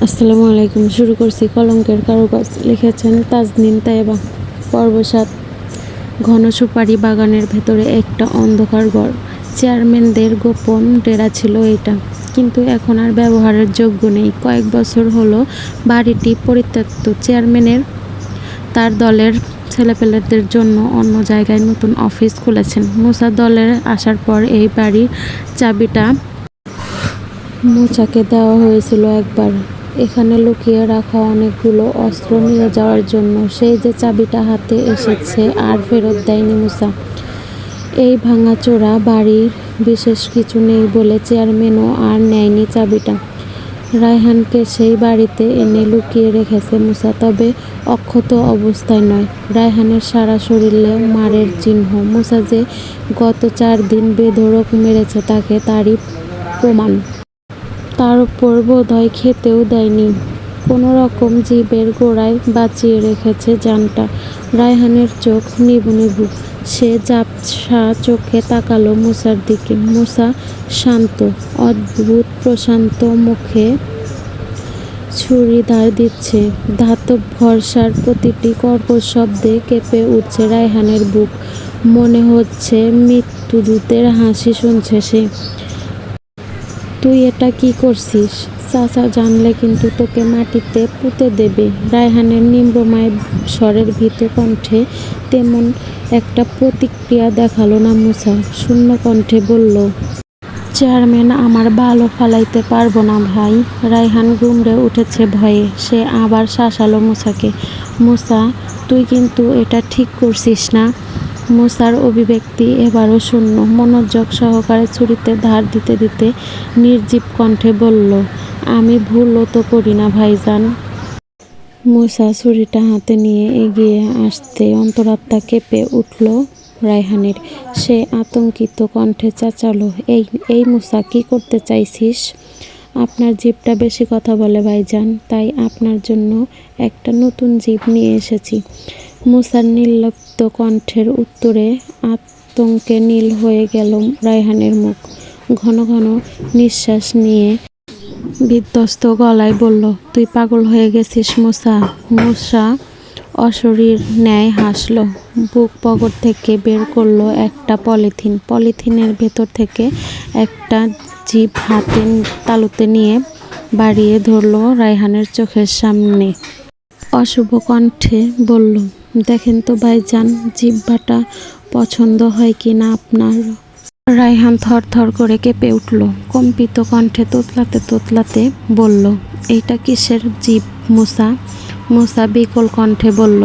আসসালামু আলাইকুম। শুরু করছি কলঙ্কের কারুকাজ। লিখেছেন তাজনিন তায়েবা। পর্ব ৭। ঘন সুপারি বাগানের ভেতরে একটা অন্ধকার ঘর। চেয়ারম্যানদের গোপন ডেরা ছিল এটা, কিন্তু এখন আর ব্যবহারের যোগ্য নেই। কয়েক বছর হলো বাড়িটি পরিত্যক্ত। চেয়ারম্যানের তার দলের ছেলেপেলেদের জন্য অন্য জায়গায় নতুন অফিস খুলেছেন। মুসা দলের আসার পর এই বাড়ির চাবিটা মুসাকে দেওয়া হয়েছিল একবার, এখানে লুকিয়ে রাখা অনেকগুলো অস্ত্র নিয়ে যাওয়ার জন্য। সেই যে চাবিটা হাতে এসেছে আর ফেরত দেয়নি মুসা। এই ভাঙাচোরা বাড়ির বিশেষ কিছু নেই বলে চেয়ারম্যানও আর নেয়নি চাবিটা। রায়হানকে সেই বাড়িতে এনে লুকিয়ে রেখেছে মুসা, তবে অক্ষত অবস্থায় নয়। রায়হানের সারা শরীরে মারের চিহ্ন। মুসা যে গত 4 দিন বেধড়ক মেরেছে তাকে তারই প্রমাণ। তার উপর বোধহয় খেতেও দেয়নি, কোনো রকম জিভের গোড়ায় বাঁচিয়ে রেখেছে জানটা। রায়হানের চোখ নিবু নিবু। সে ঝাপসা চোখে তাকালো মুসার দিকে। মুসা শান্ত, অদ্ভুত প্রশান্ত মুখে ছুরি ধার দিচ্ছে। ধাতব ভরসার প্রতিটি কর্কশ শব্দে কেঁপে উঠছে রায়হানের বুক। মনে হচ্ছে মৃত্যুদূতের হাসি শুনছে সে। তুই এটা কি করছিস? চাচা জানলে কিন্তু তোকে মাটিতে পুঁতে দেবে। রায়হানের নিম্রমায় স্বরের ভীত কণ্ঠে তেমন একটা প্রতিক্রিয়া দেখালো না মুসা। শূন্য কণ্ঠে বলল, চেয়ারম্যান আমার বালও ফালাইতে পারবো না ভাই। রায়হান গুমড়ে উঠেছে ভয়ে। সে আবার শাসালো মুসাকে। মুসা, তুই কিন্তু এটা ঠিক করছিস না। মুসার অভিব্যক্তি এবারও শূন্য। মনোযোগ সহকারে ছুরিতে ধার দিতে দিতে নির্জীব কণ্ঠে বলল, আমি ভুলও তো করি না ভাইজান। মুসা ছুরিটা হাতে নিয়ে এগিয়ে আসতে অন্তরাত্মা কেঁপে উঠল রায়হানের। সে আতঙ্কিত কণ্ঠে চেঁচালো, এই এই মুসা, কি করতে চাইছিস? আপনার জিভটা বেশি কথা বলে ভাইজান, তাই আপনার জন্য একটা নতুন জিভ নিয়ে এসেছি। মুসার নির্লিপ্ত কণ্ঠের উত্তরে আতঙ্কে নীল হয়ে গেল রায়হানের মুখ। ঘন ঘন নিঃশ্বাস নিয়ে বিধ্বস্ত গলায় বলল, তুই পাগল হয়ে গেছিস মুসা। মুসা অশরীর ন্যায় হাসল। বুক পকেট থেকে বের করলো একটা পলিথিন। পলিথিনের ভেতর থেকে একটা জিভ হাতের তালুতে নিয়ে বাড়িয়ে ধরল রায়হানের চোখের সামনে। অশুভ কণ্ঠে বলল, দেখেন তো ভাইজান, জিহ্বাটা পছন্দ হয় কি না আপনার? রায়হান থর থর করে কেঁপে উঠল। কম্পিত কণ্ঠে তোতলাতে তোতলাতে বলল, এইটা কিসের জিভ মুসা? মুসা বিকল কণ্ঠে বলল,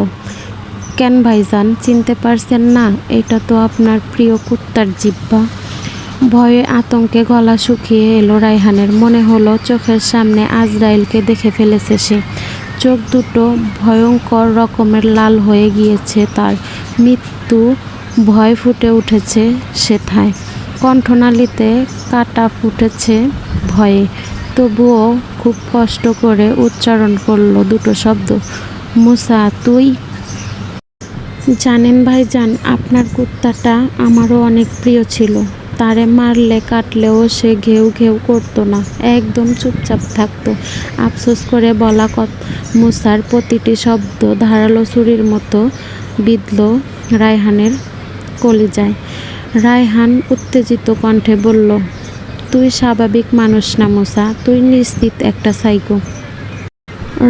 কেন ভাইজান, চিনতে পারছেন না? এটা তো আপনার প্রিয় কুত্তার জিহ্বা। ভয়ে আতঙ্কে গলা শুকিয়ে এলো রায়হানের। মনে হলো চোখের সামনে আজরাইলকে দেখে ফেলেছে সে। চোখ দুটো ভয়ঙ্কর রকমের লাল হয়ে গিয়েছে তার। মৃত্যু ভয় ফুটে উঠেছে সেথায়। কণ্ঠনালীতে কাঁটা ফুটেছে ভয়ে। তবুও খুব কষ্ট করে উচ্চারণ করল দুটো শব্দ, মুসা তুই। জানেন ভাইজান, আপনার কুত্তাটা আমারও অনেক প্রিয় ছিল। তারে মারলে কাটলেও সে ঘেউ ঘেউ করতো না, একদম চুপচাপ থাকতো। আফসোস করে বলা মুসার প্রতিটি শব্দ ধারালো ছুরির মতো বিঁধল রায়হানের কলিজায়। রায়হান উত্তেজিত কণ্ঠে বলল, তুই স্বাভাবিক মানুষ না মুসা, তুই নিশ্চিত একটা সাইকো।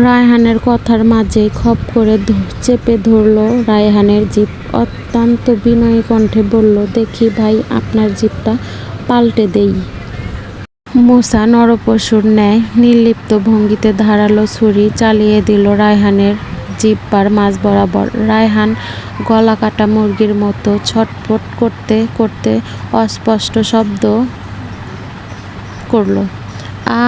রায়হানের কথার মাঝেই খপ করে চেপে ধরল রায়হানের জিভ। অত্যন্ত বিনয়ী কণ্ঠে বলল, দেখি ভাই, আপনার জিভটা পাল্টে দেই। মুসা নরপশুর ন্যায় নির্লিপ্ত ভঙ্গিতে ধারালো ছুরি চালিয়ে দিল রায়হানের জিহ্বার মাঝ বরাবর। রায়হান গলা কাটা মুরগির মতো ছটফট করতে করতে অস্পষ্ট শব্দ করল, আ।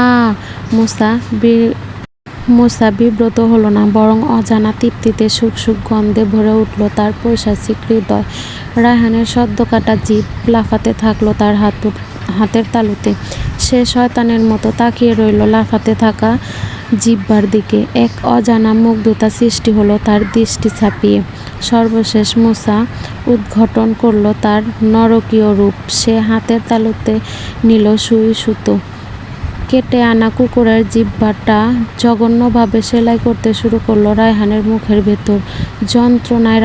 মুসা বিব্রত হলো না, বরং অজানা তৃপ্তিতে সুখ সুখ গন্ধে ভরে উঠল তার পৈশাচিক হৃদয়। রায়হানের সদ্য কাটা জিভ লাফাতে থাকলো তার হাতের তালুতে। সে শয়তানের মতো তাকিয়ে রইল লাফাতে থাকা জিহ্বার দিকে। এক অজানা মুগ্ধতা সৃষ্টি হলো তার দৃষ্টি ছাপিয়ে। সর্বশেষ মুসা উদ্ঘাটন করল তার নরকীয় রূপ। সে হাতের তালুতে নিল সুই সুতো। কেটে আনা কুকুরের জিহ্বাটা জঘন্যভাবে সেলাই করতে শুরু করলো রায়হানের মুখের ভেতর। যন্ত্রণায়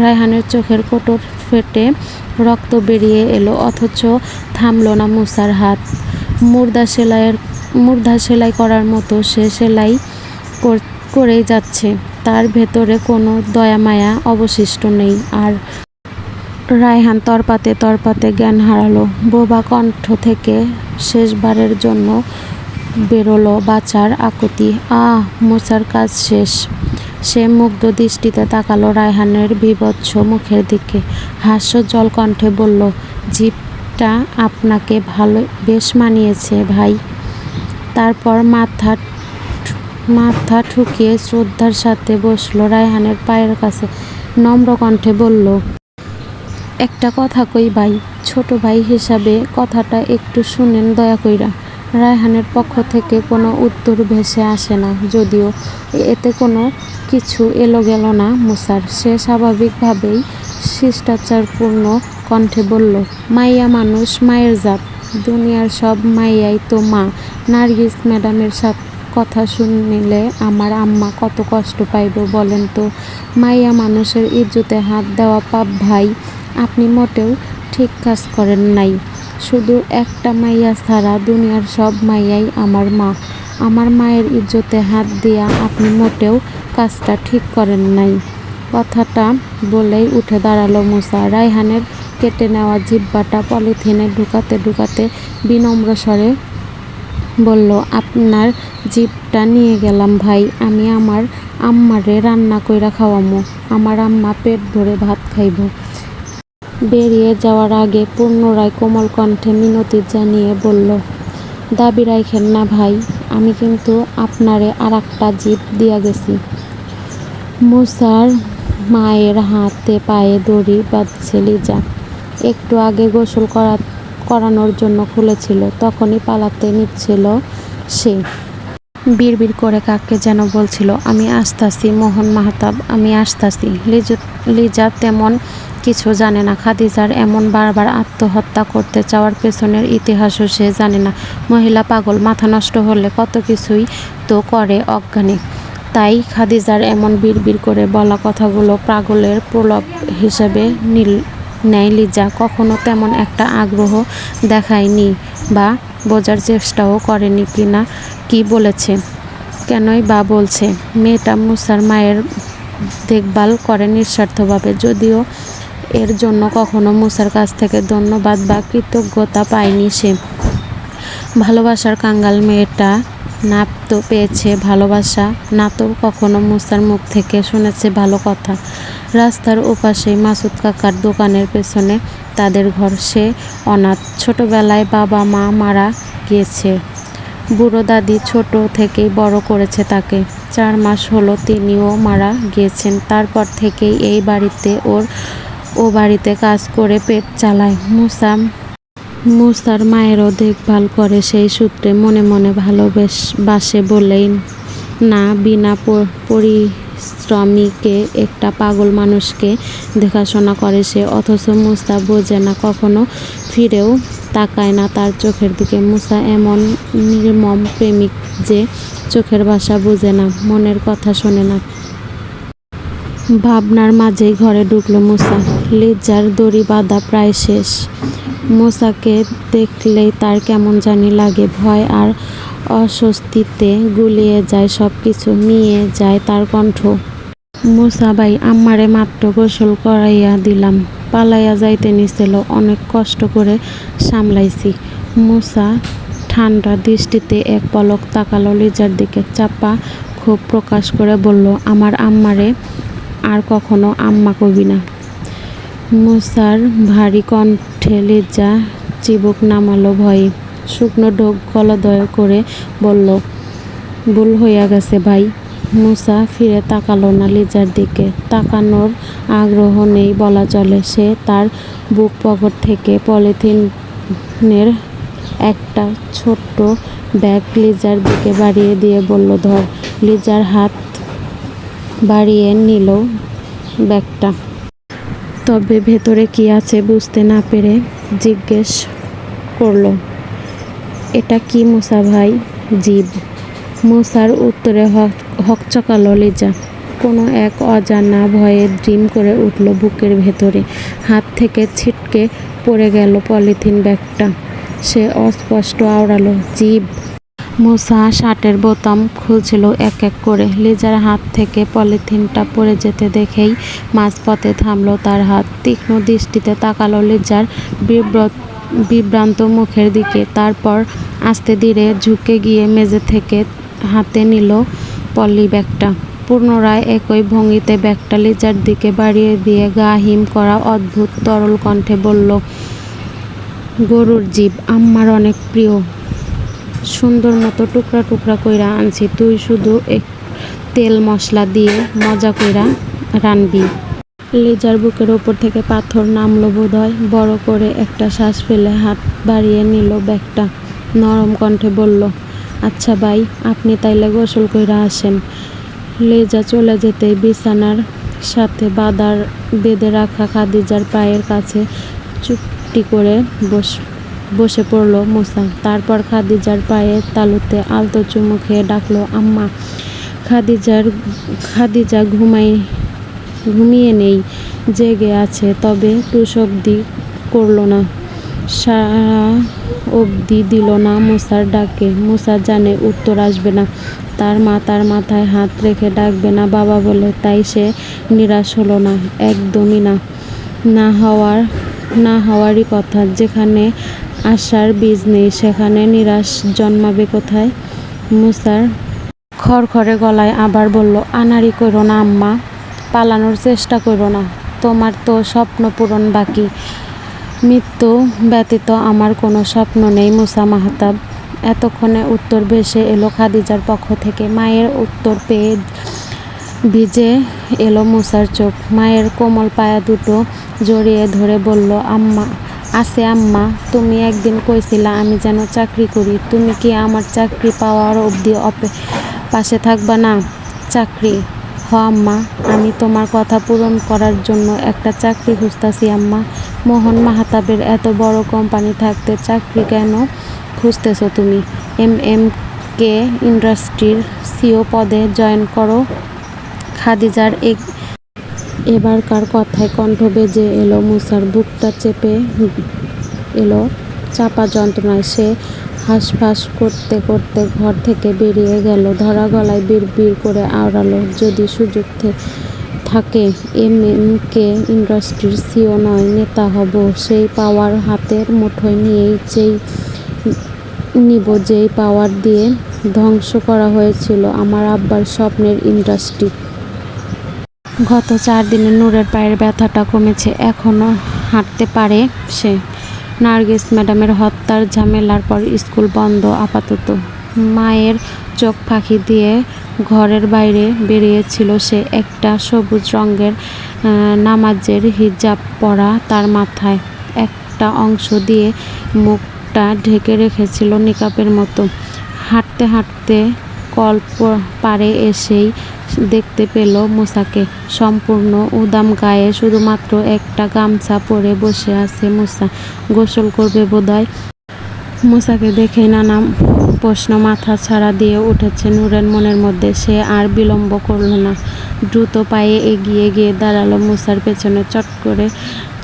রায়হানের চোখের কোটর ফেটে রক্ত বেরিয়ে এলো, অথচ থামল না মুসার হাত। মুর্দা সেলাই করার মতো সে সেলাই করেই যাচ্ছে। তার ভেতরে কোনো দয়ামায়া অবশিষ্ট নেই আর। রায়হান তরপাতে তরপাতে জ্ঞান হারালো। বোবা কণ্ঠ থেকে শেষবারের জন্য বেরোলো বাঁচার আকুতি, আহ! মুসার কাজ শেষ। সে মুগ্ধ দৃষ্টিতে তাকালো রায়হানের বীভৎস মুখের দিকে। হাস্যোজ্জ্বল কণ্ঠে বলল, জিভটা আপনাকে বেশ মানিয়েছে ভাই। তারপর মাথা ঠুকিয়ে শ্রদ্ধার সাথে বসলো রায়হানের পায়ের কাছে। নম্র কণ্ঠে বলল, একটা কথা কই ভাই, ছোট ভাই হিসাবে কথাটা একটু শুনেন দয়া কইরা। রায়হানের পক্ষ থেকে কোনো উত্তর ভেসে আসে না, যদিও এতে কোনো কিছু এলো গেল না মুসার। সে স্বাভাবিকভাবেই শিষ্টাচারপূর্ণ কণ্ঠে বলল, মাইয়া মানুষ মায়ের জাত, দুনিয়ার সব মাইয়াই তো মা। নার্গিস ম্যাডামের কথা শুনিলে আমার আম্মা কত কষ্ট পাইব বলেন তো। মাইয়া মানুষের ইজ্জতে হাত দেওয়া পাপ ভাই। আপনি মোটেও ঠিক কাজ করেন নাই। শুধু একটা মাইয়া ছাড়া দুনিয়ার সব মাইয়াই আমার মা। আমার মায়ের ইজ্জতে হাত দিয়া আপনি মোটেও কাজটা ঠিক করেন নাই। কথাটা বলেই উঠে দাঁড়ালো মুসা। রায়হানের কেটে নেওয়া জিহ্বাটা পলিথিনে ঢুকাতে ঢুকাতে বিনম্র স্বরে বলল, আপনার জিভটা নিয়ে গেলাম ভাই। আমি আমার আম্মারে রান্না কইরা খাওয়ামো। আমার আম্মা পেট ভরে ভাত খাইব। বেরিয়ে যাওয়ার আগে পুনরায় কোমল কণ্ঠে মিনতি জানিয়ে বলল, দাবি রাইখেন না ভাই, আমি কিন্তু আপনারে আরেকটা জিভ দিয়া গেছি। মুসার মায়ের হাতে পায়ে দড়ি বাঁধছে লিজা। একটু আগে গোসল করানোর জন্য খুলেছিল, তখনই পালাতে নিচ্ছিল সে। বিড়বিড় করে কাককে যেন বলছিল, আমি আসতাছি মোহন মাহতাব, আমি আসতাছি। লিজা তেমন কিছু জানে না। খাদিজার এমন বারবার আত্মহত্যা করতে চাওয়ার পেছনের ইতিহাসও সে জানে না। মহিলা পাগল, মাথা নষ্ট হলে কত কিছুই তো করে অজ্ঞানে। তাই খাদিজার এমন বিড়বিড় করে বলা কথাগুলো পাগলের প্রলোভ হিসেবে নেয় লিজা। কখনো তেমন একটা আগ্রহ দেখায়নি বা বোঝার চেষ্টাও করেনি কিনা কি বলেছে, কেনই বা বলছে। মেয়েটা মুসার মায়ের দেখভাল করে নিঃস্বার্থভাবে, যদিও এর জন্য কখনো মুসার কাছ থেকে ধন্যবাদ বা কৃতজ্ঞতা পায়নি সে। ভালোবাসার কাঙ্গাল মেয়েটা না তো পেয়েছে ভালোবাসা, না তো কখনো মুসার মুখ থেকে শুনেছে ভালো কথা। রাস্তার ওপাশেই মাসুদ কাকার দোকানের পেছনে তাদের ঘর। সে অনাথ। ছোটবেলায় বাবা মা মারা গিয়েছে। বুড়ো দাদি ছোট থেকেই বড় করেছে তাকে। 4 মাস হলো তিনিও মারা গিয়েছেন। তারপর থেকেই এই বাড়িতে ও বাড়িতে কাজ করে পেট চালায়। মুসার মায়েরও দেখভাল করে সেই সূত্রে। মনে মনে ভালোবাসে বলেই না বিনা পরিশ্রমিকে একটা পাগল মানুষকে দেখাশোনা করে সে। অথচ মুসা বোঝে না, কখনো ফিরেও তাকায় না তার চোখের দিকে। মুসা এমন নির্মম প্রেমিক যে চোখের ভাষা বোঝে না, মনের কথা শোনে না। ভাবনার মাঝেই ঘরে ঢুকলো মুসা। লিজার দড়ি বাঁধা প্রায় শেষ। মুসাকে দেখলেই তার কেমন জানি লাগে। ভয় আর অস্বস্তিতে গুলিয়ে যায় সব কিছু, মিয়ে যায় তার কণ্ঠ। মুসা ভাই, আম্মারে মাত্র গোসল করাইয়া দিলাম, পালাইয়া যাইতে নিছিল, অনেক কষ্ট করে সামলাইছি। মুসা ঠান্ডা দৃষ্টিতে এক পলক তাকালো লিজার দিকে, চাপা ক্ষোভ প্রকাশ করে বলল, আমার আম্মারে আর কখনো আম্মা কবি না। মুসার ভারী কণ্ঠে লিজা চিবুক নামালো ভয়ে। শুকনো ঢোক গলাদয় করে বলল, ভুল হইয়া গেছে ভাই। মুসা ফিরে তাকালো না লিজার দিকে। তাকানোর আগ্রহ নেই বলা চলে। সে তার বুক পকেট থেকে পলিথিনের একটা ছোট্ট ব্যাগ লিজার দিকে বাড়িয়ে দিয়ে বলল, ধর। লিজার হাত বাড়িয়ে নিল ব্যাগটা। তবে ভেতরে কি আছে বুঝতে না পেরে জিজ্ঞেস করল, এটা কি মুসা ভাই? জীব। মুসার উত্তরে হকচকালো লিজা। কোনো এক অজানা ভয়ে ড্রিম করে উঠল বুকের ভেতরে। হাত থেকে ছিটকে পড়ে গেল পলিথিন ব্যাগটা। সে অস্পষ্ট আওড়ালো, জীব। মুসা শার্টের বোতাম খুলছিল এক এক করে। লিজার হাত থেকে পলিথিনটা পড়ে যেতে দেখেই মাঝপথে থামল তার হাত। তীক্ষ্ণ দৃষ্টিতে তাকালো লিজার বিভ্রান্ত মুখের দিকে। তারপর আস্তে ধীরে ঝুঁকে গিয়ে মেঝে থেকে হাতে নিল পলি ব্যাগটা। পুনরায় একই ভঙ্গিতে ব্যাগটা লিজার দিকে বাড়িয়ে দিয়ে গা হিম করা অদ্ভুত তরল কণ্ঠে বলল, গরুর জীব, আম্মার অনেক প্রিয়। সুন্দর মতো টুকরা টুকরা কইরা আনছি, তুই শুধু তেল মশলা দিয়ে মজা কইরা রানবি। লিজার বুকের ওপর থেকে পাথর নামলো বোধহয়। বড় করে একটা শ্বাস ফেলে হাত বাড়িয়ে নিল ব্যাগটা। নরম কণ্ঠে বলল, আচ্ছা ভাই, আপনি তাইলে গোসল কইরা আসেন। লিজা চলে যেতেই বিছানার সাথে বেঁধে রাখা খাদিজার পায়ের কাছে চুপটি করে বসে পড়ল মুসা। তারপর খাদিজার পায়ের তালুতে আলতো চুমু খেয়ে ডাকলো, আম্মা। খাদিজা ঘুমিয়ে নেই, জেগে আছে, তবে টুসব্দি করল না, সারা অবধি দিল না মুসার ডাকে। মুসা জানে উত্তর আসবে না। তার মা তার মাথায় হাত রেখে ডাকবে না বাবা বলে, তাই সে নিরাশ হলো না, একদমই না। না হওয়ারই কথা। যেখানে আশার বীজ নেই সেখানে নিরাশ জন্মাবে কোথায়? মুসার খড়খড়ে গলায় আবার বলল, আনাড়ি করো না আম্মা, পালানোর চেষ্টা করো না, তোমার তো স্বপ্ন পূরণ বাকি। মৃত্যু ব্যতীত আমার কোনো স্বপ্ন নেই মুসা মাহতাব। এতক্ষণে উত্তর ভেসে এলো খাদিজার পক্ষ থেকে। মায়ের উত্তর পেয়ে ভিজে এলো মুসার চোখ। মায়ের কোমল পায়া দুটো জড়িয়ে ধরে বলল, আম্মা, তুমি একদিন কইছিলা আমি যেন চাকরি করি, তুমি কি আমার চাকরি পাওয়ার অবধি পাশে থাকবা না? চাকরি? হ আম্মা, আমি তোমার কথা পূরণ করার জন্য একটা চাকরি খুঁজতাছি আম্মা। মোহন মাহতাবের এত বড় কোম্পানি থাকতে চাকরি কেন খুঁজতেছো তুমি? MMK ইন্ডাস্ট্রির CEO পদে জয়েন করো। খাদিজার এবারকার কথায় কণ্ঠ বেজে এলো মুসার। বুকটা চেপে এলো চাপা যন্ত্রণায়। সে হাঁসফাঁস করতে করতে ঘর থেকে বেরিয়ে গেল। ধরা গলায় বিড়বিড় করে আওড়ালো, যদি সুযোগ থাকে MMK ইন্ডাস্ট্রির CEO নয়, নেতা হব। সেই পাওয়ার হাতের মুঠোয় নিব যেই পাওয়ার দিয়ে ধ্বংস করা হয়েছিল আমার আব্বার স্বপ্নের ইন্ডাস্ট্রি। গত 4 দিনে নূরের পায়ের ব্যথাটা কমেছে, এখনও হাঁটতে পারে সে। নার্গিস ম্যাডামের হত্যার ঝামেলার পর স্কুল বন্ধ আপাতত। মায়ের চোখ ফাঁকি দিয়ে ঘরের বাইরে বেরিয়েছিল সে। একটা সবুজ রঙের নামাজের হিজাব পরা, তার মাথায় একটা অংশ দিয়ে মুখটা ঢেকে রেখেছিল নিকাবের মতো। হাঁটতে হাঁটতে কল পাড়ে এসেই দেখতে পেল মুসাকে। সম্পূর্ণ উদাম গায়ে, শুধুমাত্র একটা গামছা পরে বসে আছে মুসা। গোসল করবে বোধহয়। মুসাকে দেখেই নানা প্রশ্ন মাথা ছাড়া দিয়ে উঠেছে নূরের মনের মধ্যে। সে আর বিলম্ব করল না, দ্রুত পায়ে এগিয়ে গিয়ে দাঁড়ালো মুসার পেছনে।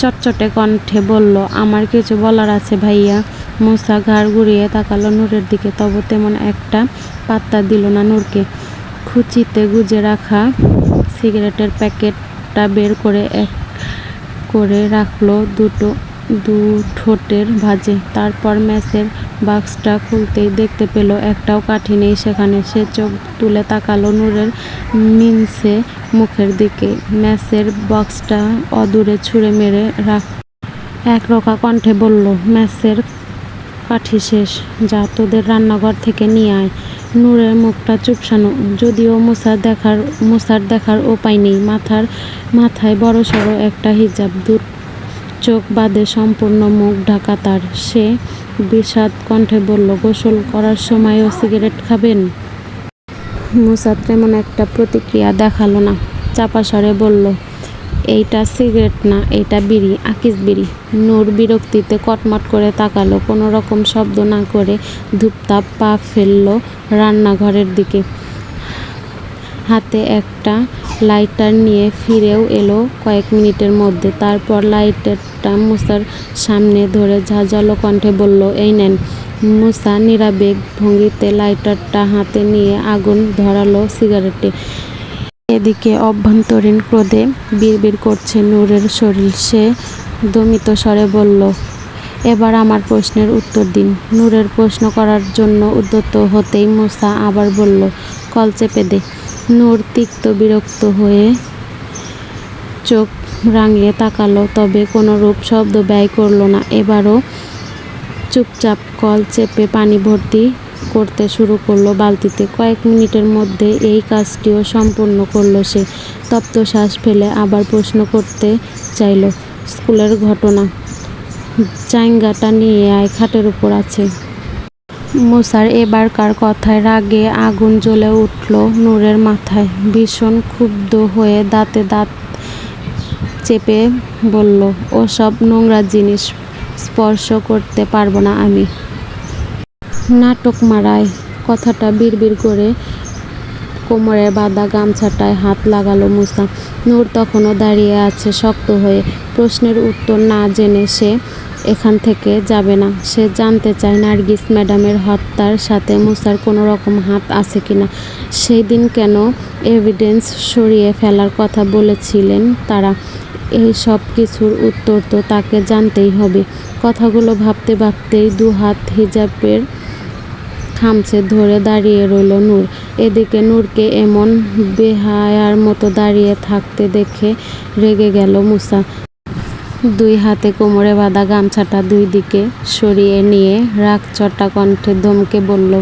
চটচটে কণ্ঠে বলল, আমার কিছু বলার আছে ভাইয়া। মুসা ঘাড় ঘুরিয়ে তাকালো নূরের দিকে, তবে তেমন একটা পাত্তা দিল না নূরকে। খুঁচিতে গুজে রাখা সিগারেটের প্যাকেটটা বের করে এক করে রাখলো দু ঠোঁটের ভাঁজে। তারপর ম্যাচের বাক্সটা খুলতেই দেখতে পেল একটাও কাঠি নেই সেখানে। সে চোখ তুলে তাকালো নূরের মিনসে মুখের দিকে। ম্যাচের বক্সটা অদূরে ছুঁড়ে মেরে একরোখা কণ্ঠে বলল, ম্যাচের কাঠি শেষ, যা তোদের রান্নাঘর থেকে নিয়ে আয়। নূরের মুখটা চুপসানো, যদিও মুসার দেখার উপায় নেই। মাথায় বড়সড় একটা হিজাব, চোখ বাদে সম্পূর্ণ মুখ ঢাকা তার। সে বিষাদ কণ্ঠে বলল, গোসল করার সময়ও সিগারেট খাবেন? মুসা তেমন একটা প্রতিক্রিয়া দেখালো না, চাপা স্বরে বলল, এইটা সিগারেট না, এইটা বিড়ি, আকিস বিড়ি। নূর বিরক্তিতে কটমট করে তাকালো, কোনো রকম শব্দ না করে ধূপধাপ পা ফেললো রান্নাঘরের দিকে। হাতে একটা লাইটার নিয়ে ফিরেও এলো কয়েক মিনিটের মধ্যে। তারপর লাইটারটা মুসার সামনে ধরে ঝাঁঝালো কণ্ঠে বলল, এই নেন। মুসা নিরাবেগ ভঙ্গিতে লাইটারটা হাতে নিয়ে আগুন ধরালো সিগারেটে। এদিকে অভ্যন্তরীণ ক্রোধে বিড়বিড় করছে নূরের শরীর। সে দমিত স্বরে বলল, এবার আমার প্রশ্নের উত্তর দিন। নূরের প্রশ্ন করার জন্য উদ্যত হতেই মুসা আবার বলল, কল চেপে দে। নূর তিক্ত বিরক্ত হয়ে চোখ রাঙিয়ে তাকালো, তবে কোনোরূপ শব্দ ব্যয় করল না। এবারও চুপচাপ কল চেপে পানি ভর্তি করতে শুরু করলো বালতিতে। কয়েক মিনিটের মধ্যে এই কাজটিও সম্পূর্ণ করলো সে। তপ্ত শ্বাস ফেলে আবার প্রশ্ন করতে চাইল, স্কুলের ঘটনা। জাইঙ্গাটা নিয়ে আয়, খাটের উপর আছে। মুসার এবারকার কথায় রাগে আগুন জ্বলে উঠল নূরের মাথায়। ভীষণ ক্ষুব্ধ হয়ে দাঁতে দাঁত চেপে বলল, ওসব নোংরা জিনিস স্পর্শ করতে পারবো না আমি। নাটক মারায়। কথাটা বিড়বিড় করে কোমরের বাঁধা গামছাটায় হাত লাগালো মুসা। নূর তখনও দাঁড়িয়ে আছে শক্ত হয়ে। প্রশ্নের উত্তর না জেনে সে এখান থেকে যাবে না। সে জানতে চায় নার্গিস ম্যাডামের হত্যার সাথে মুসার কোনো রকম হাত আছে কিনা। সেই দিন কেন এভিডেন্স সরিয়ে ফেলার কথা বলেছিলেন তারা। এই সব কিছুর উত্তর তো তাকে জানতেই হবে। কথাগুলো ভাবতে ভাবতেই দুহাত হিজাবের খামচে ধরে দাঁড়িয়ে রইল নূর। এদিকে নূরকে এমন বেহায়ার মতো দাঁড়িয়ে থাকতে দেখে রেগে গেল মুসা। দুই হাতে কোমরে বাঁধা গামছাটা দুই দিকে সরিয়ে নিয়ে রাগচটা কণ্ঠে ধমকে বলল,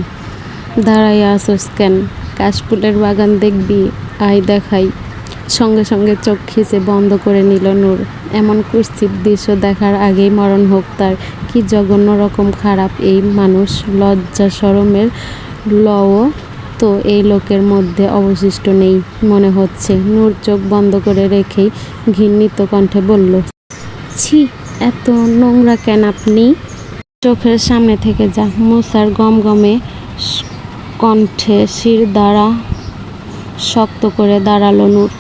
দাঁড়াইয়া আসোস কেন? কাশফুলের বাগান দেখবি? আয় দেখাই। সঙ্গে সঙ্গে চোখ খিচে বন্ধ করে নিল নূর। এমন কুৎসিত দৃশ্য দেখার আগেই মরণ হোক তার। কি জঘন্য রকম খারাপ এই মানুষ। লজ্জা শরমের লও তো এই লোকের মধ্যে অবশিষ্ট নেই মনে হচ্ছে। নূর চোখ বন্ধ করে রেখেই ঘৃণিত কণ্ঠে বলল, ছি, এত নোংরা কেন আপনি? চোখের সামনে থেকে যা। মুসার গমগমে কণ্ঠে শির দ্বারা শক্ত করে দাঁড়ালো নূর।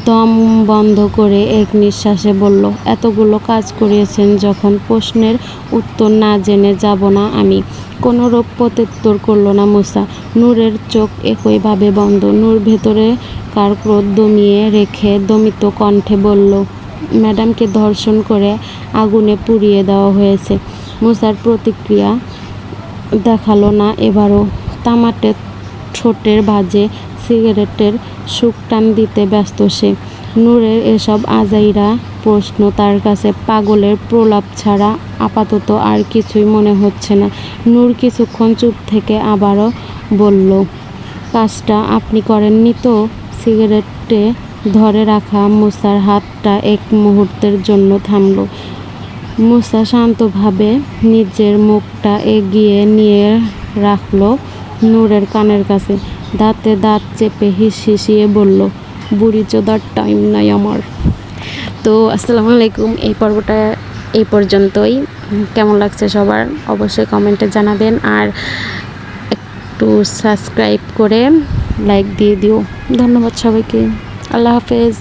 দম বন্ধ করে এক নিঃশ্বাসে বলল, এতগুলো কাজ করিয়েছেন যখন, প্রশ্নের উত্তর না জেনে যাব না আমি। কোনোরূপ প্রত্যুত্তর করল না মুসা। নূরের চোখ একইভাবে বন্ধ। নূর ভেতরে কার ক্রোধ দমিয়ে রেখে দমিত কণ্ঠে বলল, ম্যাডামকে ধর্ষণ করে আগুনে পুড়িয়ে দেওয়া হয়েছে। মুসার প্রতিক্রিয়া দেখালো না এবারও। তামাটে ঠোঁটের ভাঁজে সিগারেটের শুক টান দিতে ব্যস্ত সে। নূরের এসব আজাইরা প্রশ্ন তার কাছে পাগলের প্রলাপ ছাড়া আপাতত আর কিছুই মনে হচ্ছে না। নূর কিছুক্ষণ চুপ থেকে আবারও বলল, কাজটা আপনি করেননি তো? সিগারেটে ধরে রাখা মুসার হাতটা এক মুহূর্তের জন্য থামল। মুসা শান্তভাবে নিজের মুখটা এগিয়ে নিয়ে রাখল নূরের কানের কাছে। দাঁতে দাঁত চেপে হিসিয়ে বলল, বুড়ি চোদার টাইম নাই আমার। তো আসসালামু আলাইকুম। এই পর্বটা এই পর্যন্তই। কেমন লাগছে সবার অবশ্যই কমেন্টে জানাবেন। আর একটু সাবস্ক্রাইব করে লাইক দিয়ে দিও। ধন্যবাদ সবাইকে। আল্লাহ হাফেজ।